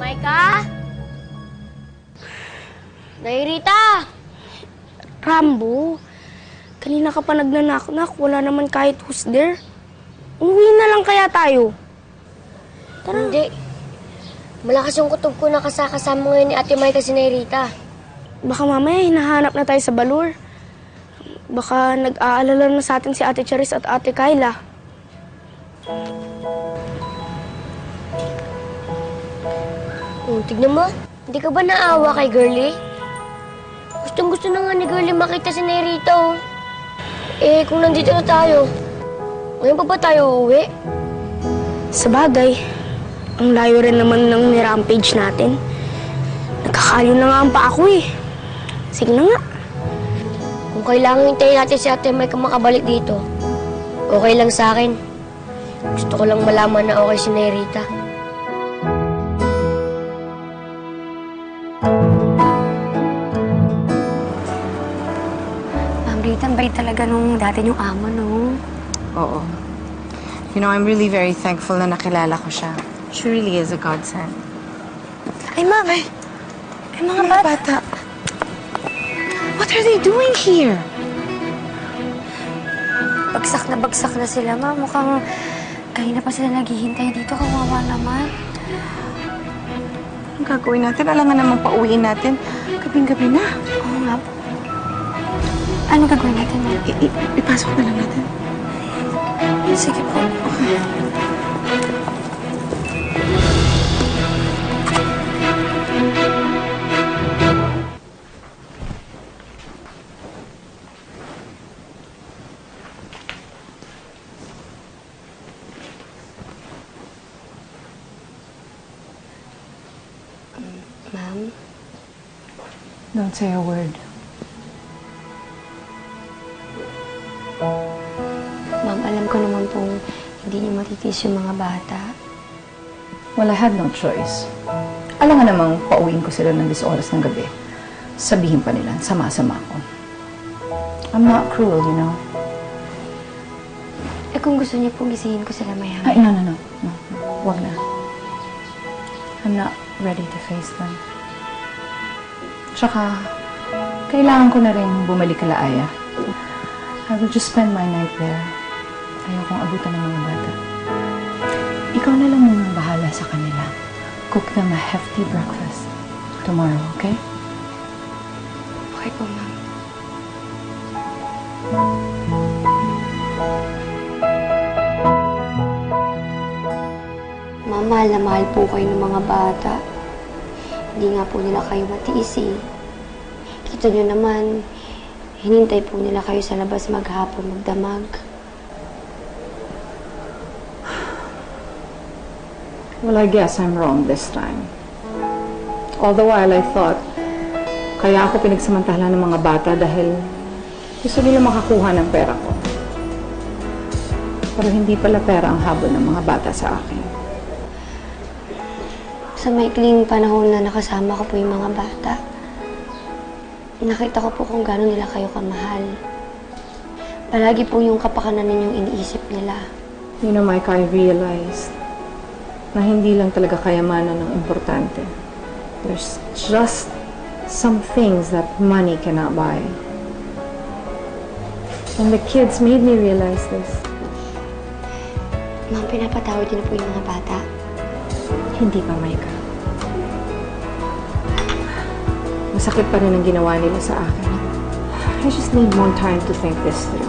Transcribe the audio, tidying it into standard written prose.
Maika? Nairita! Rambo, kanina ka pa nagnanaknak. Wala naman kahit who's there. Umuwi na lang kaya tayo. Tara. Hindi. Malakas yung kutob ko na kasama ngayon ni Ate Maika si Nairita. Baka mamaya hinahanap na tayo sa balur. Baka nag-aalala na sa atin si Ate Charis at Ate Kyla. Tignan mo. Hindi ka ba naawa kay Girlie? Gustong-gusto na nga ni Girlie makita si Nairita, oh. Eh, kung nandito na tayo, ngayon pa ba tayo uuwi? Sabagay, ang layo rin naman ng ni-rampage natin. Nagkakayo na nga ang pa ako eh. Sige na nga. Kung kailangan hintayin natin si Ate Maika makabalik dito, okay lang sa akin. Gusto ko lang malaman na okay si Nairita. Ma'am Rita, ang bait talaga nung dati yung amo, no? Oo. You know, I'm really very thankful na nakilala ko siya. She really is a godsend. Ay, ma'am! Ay, mga bata! What are they doing here? Bagsak na sila, ma'am. Mukhang kanina pa sila naghihintay dito. Kawawa naman. Anong gagawin natin? Alangan namang pauwiin natin. Gabing-gabi na. Oo nga po. Ano gagawin natin, ma'am? Ipasok na lang natin. Sige po. Okay. Ma'am? Don't say a word. Ma'am, alam ko naman pong hindi niyo matitis yung mga bata. Well, I had no choice. Alam nga namang pauwiin ko sila ng 10 oras ng gabi. Sabihin pa nila, sama-sama ko. I'm not cruel, you know. Eh kung gusto niyo pong gisingin ko sila maya. Ay, no. Wag na. I'm not ready to face them. Tsaka, kailangan ko na rin bumalik kala Aya. I will just spend my night there. Ayokong abutan ng mga bata. Ikaw na lang ang bahala sa kanila. Cook them a hefty breakfast tomorrow, okay? Okay po, ma'am. Ma'am, mahal na mahal po kayo ng mga bata. Hindi nga po nila kayo matiis eh. Kita nyo naman, hinintay po nila kayo sa labas maghapon magdamag. Well, I guess I'm wrong this time. All the while, I thought, kaya ako pinagsamantala ng mga bata dahil gusto nila makakuha ng pera ko. Pero hindi pala pera ang habol ng mga bata sa akin. Sa maikling panahon na nakasama ko po yung mga bata, nakita ko po kung gano'n nila kayo kamahal. Palagi po yung kapakanan ninyong iniisip nila. You know, Mike, I realized na hindi lang talaga kayamanan ang importante. There's just some things that money cannot buy. And the kids made me realize this. Ma'am, pinapatawad niyo na po yung mga bata. Hindi pa, Micah. Masakit pa rin ang ginawa nila sa akin. I just need more time to think this through.